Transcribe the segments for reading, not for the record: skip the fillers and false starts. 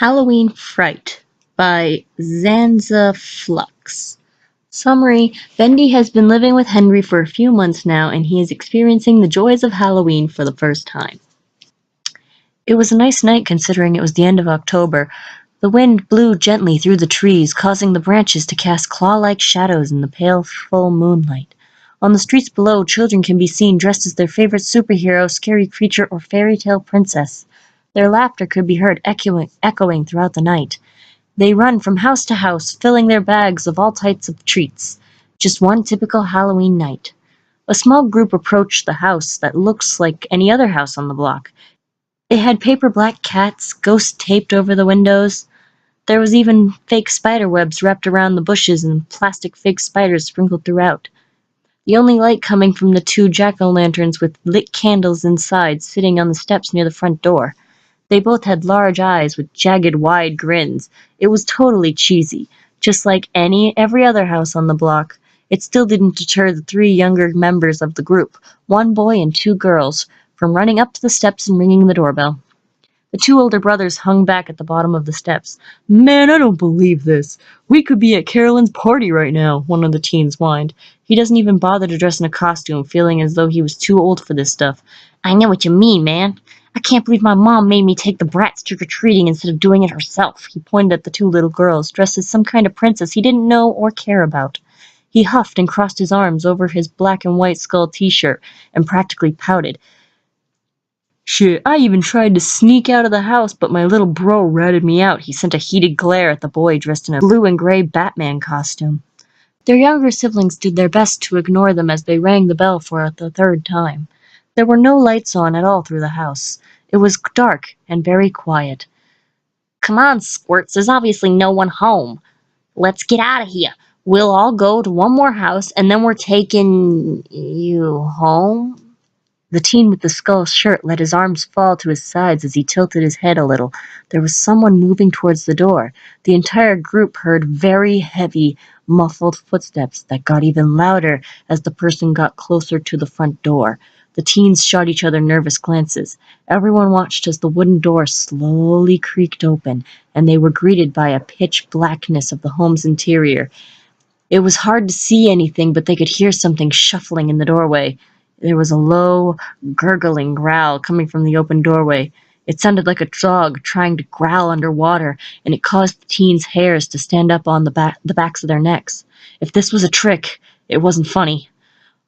Halloween Fright by Zanza Flux. Summary: Bendy has been living with Henry for a few months now, and he is experiencing the joys of Halloween for the first time. It was a nice night considering it was the end of October. The wind blew gently through the trees, causing the branches to cast claw-like shadows in the pale, full moonlight. On the streets below, children can be seen dressed as their favorite superhero, scary creature, or fairy tale princess. Their laughter could be heard echoing throughout the night. They run from house to house, filling their bags of all types of treats. Just one typical Halloween night. A small group approached the house that looks like any other house on the block. It had paper black cats, ghosts taped over the windows. There was even fake spider webs wrapped around the bushes and plastic fake spiders sprinkled throughout. The only light coming from the two jack-o'-lanterns with lit candles inside, sitting on the steps near the front door. They both had large eyes with jagged, wide grins. It was totally cheesy, just like every other house on the block. It still didn't deter the three younger members of the group, one boy and two girls, from running up to the steps and ringing the doorbell. The two older brothers hung back at the bottom of the steps. "Man, I don't believe this. We could be at Carolyn's party right now," one of the teens whined. He doesn't even bother to dress in a costume, feeling as though he was too old for this stuff. "I know what you mean, man. I can't believe my mom made me take the brats trick-or-treating instead of doing it herself." He pointed at the two little girls, dressed as some kind of princess he didn't know or care about. He huffed and crossed his arms over his black and white skull t-shirt and practically pouted. "Shit, I even tried to sneak out of the house, but my little bro ratted me out." He sent a heated glare at the boy dressed in a blue and gray Batman costume. Their younger siblings did their best to ignore them as they rang the bell for the third time. There were no lights on at all through the house. It was dark and very quiet. "Come on, squirts, there's obviously no one home. Let's get out of here. We'll all go to one more house, and then we're taking you home." The teen with the skull shirt let his arms fall to his sides as he tilted his head a little. There was someone moving towards the door. The entire group heard very heavy, muffled footsteps that got even louder as the person got closer to the front door. The teens shot each other nervous glances. Everyone watched as the wooden door slowly creaked open, and they were greeted by a pitch blackness of the home's interior. It was hard to see anything, but they could hear something shuffling in the doorway. There was a low, gurgling growl coming from the open doorway. It sounded like a dog trying to growl underwater, and it caused the teens' hairs to stand up on the backs of their necks. If this was a trick, it wasn't funny.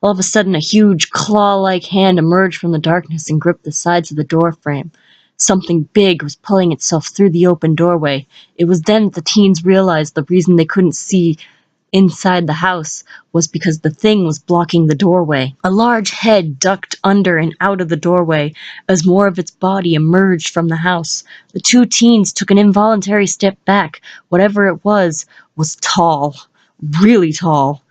All of a sudden, a huge, claw-like hand emerged from the darkness and gripped the sides of the door frame. Something big was pulling itself through the open doorway. It was then that the teens realized the reason they couldn't see inside the house was because the thing was blocking the doorway. A large head ducked under and out of the doorway as more of its body emerged from the house. The two teens took an involuntary step back. Whatever it was tall, really tall.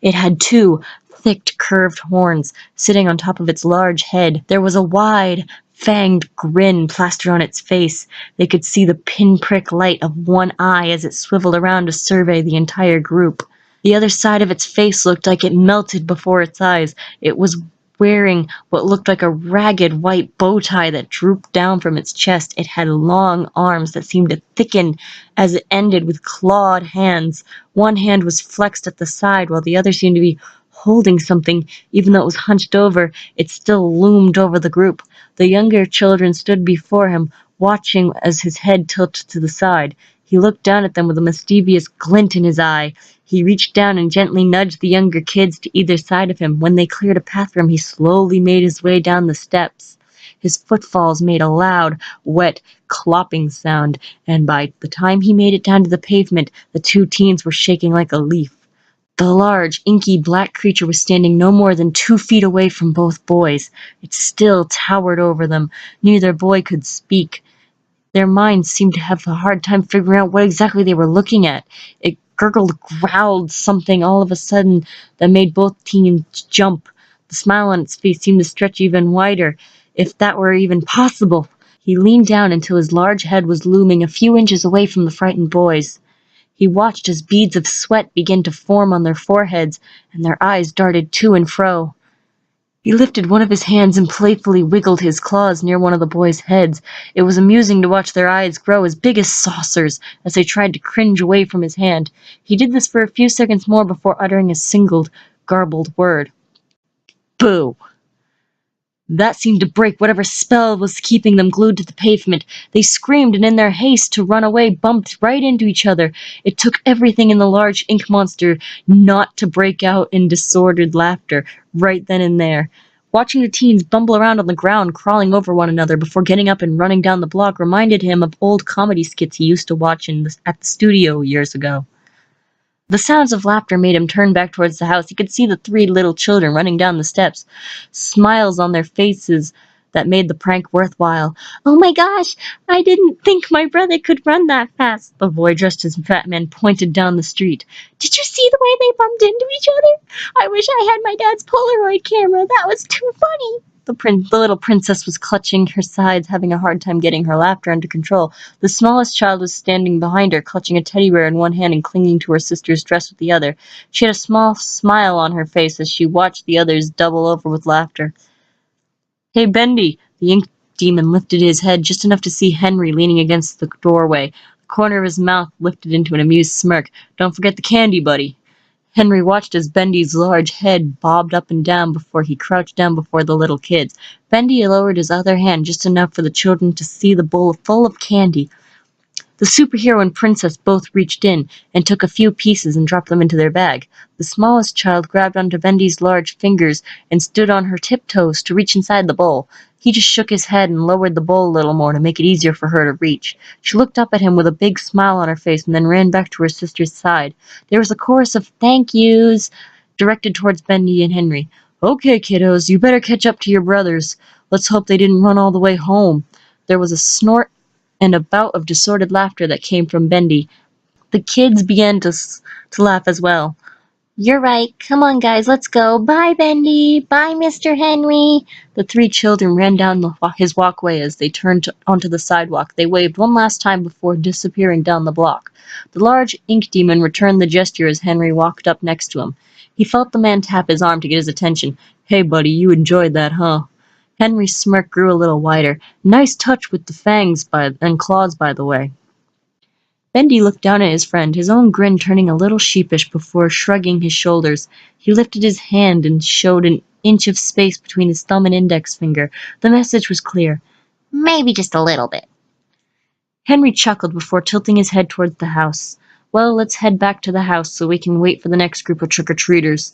It had two thick, curved horns sitting on top of its large head. There was a wide, fanged grin plastered on its face. They could see the pinprick light of one eye as it swiveled around to survey the entire group. The other side of its face looked like it melted before its eyes. It was wearing what looked like a ragged white bow tie that drooped down from its chest. It had long arms that seemed to thicken as it ended with clawed hands. One hand was flexed at the side while the other seemed to be holding something. Even though it was hunched over, it still loomed over the group. The younger children stood before him, watching as his head tilted to the side. He looked down at them with a mischievous glint in his eye. He reached down and gently nudged the younger kids to either side of him. When they cleared a path for him, he slowly made his way down the steps. His footfalls made a loud, wet, clopping sound, and by the time he made it down to the pavement, the two teens were shaking like a leaf. The large, inky black creature was standing no more than 2 feet away from both boys. It still towered over them. Neither boy could speak. Their minds seemed to have a hard time figuring out what exactly they were looking at. It growled something all of a sudden that made both teens jump. The smile on its face seemed to stretch even wider, if that were even possible. He leaned down until his large head was looming a few inches away from the frightened boys. He watched as beads of sweat began to form on their foreheads, and their eyes darted to and fro. He lifted one of his hands and playfully wiggled his claws near one of the boys' heads. It was amusing to watch their eyes grow as big as saucers as they tried to cringe away from his hand. He did this for a few seconds more before uttering a single, garbled word. Boo! That seemed to break whatever spell was keeping them glued to the pavement. They screamed and in their haste to run away bumped right into each other. It took everything in the large ink monster not to break out in disordered laughter right then and there. Watching the teens bumble around on the ground, crawling over one another before getting up and running down the block reminded him of old comedy skits he used to watch at the studio years ago. The sounds of laughter made him turn back towards the house. He could see the three little children running down the steps, smiles on their faces that made the prank worthwhile. "Oh my gosh, I didn't think my brother could run that fast," the boy dressed as Fat Man pointed down the street. "Did you see the way they bumped into each other? I wish I had my dad's Polaroid camera. That was too funny." The little princess was clutching her sides, having a hard time getting her laughter under control. The smallest child was standing behind her, clutching a teddy bear in one hand and clinging to her sister's dress with the other. She had a small smile on her face as she watched the others double over with laughter. "Hey, Bendy!" The ink demon lifted his head just enough to see Henry leaning against the doorway. The corner of his mouth lifted into an amused smirk. "Don't forget the candy, buddy." Henry watched as Bendy's large head bobbed up and down before he crouched down before the little kids. Bendy lowered his other hand just enough for the children to see the bowl full of candy. The superhero and princess both reached in and took a few pieces and dropped them into their bag. The smallest child grabbed onto Bendy's large fingers and stood on her tiptoes to reach inside the bowl. He just shook his head and lowered the bowl a little more to make it easier for her to reach. She looked up at him with a big smile on her face and then ran back to her sister's side. There was a chorus of thank yous directed towards Bendy and Henry. "Okay, kiddos, you better catch up to your brothers. Let's hope they didn't run all the way home." There was a snort and a bout of disordered laughter that came from Bendy. The kids began to laugh as well. "You're right. Come on, guys, let's go. Bye, Bendy. Bye, Mr. Henry." The three children ran down his walkway as they turned onto the sidewalk. They waved one last time before disappearing down the block. The large ink demon returned the gesture as Henry walked up next to him. He felt the man tap his arm to get his attention. "Hey, buddy, you enjoyed that, huh?" Henry's smirk grew a little wider. "Nice touch with the fangs and claws, by the way." Bendy looked down at his friend, his own grin turning a little sheepish before shrugging his shoulders. He lifted his hand and showed an inch of space between his thumb and index finger. The message was clear. "Maybe just a little bit." Henry chuckled before tilting his head towards the house. "Well, let's head back to the house so we can wait for the next group of trick-or-treaters."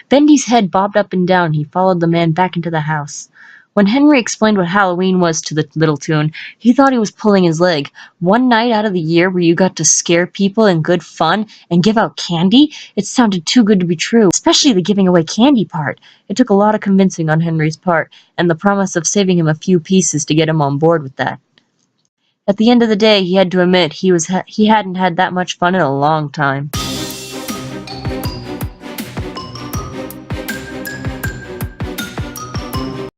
Bendy's head bobbed up and down. He followed the man back into the house. When Henry explained what Halloween was to the little tune, he thought he was pulling his leg. One night out of the year where you got to scare people in good fun and give out candy? It sounded too good to be true, especially the giving away candy part. It took a lot of convincing on Henry's part, and the promise of saving him a few pieces to get him on board with that. At the end of the day, he had to admit he hadn't had that much fun in a long time.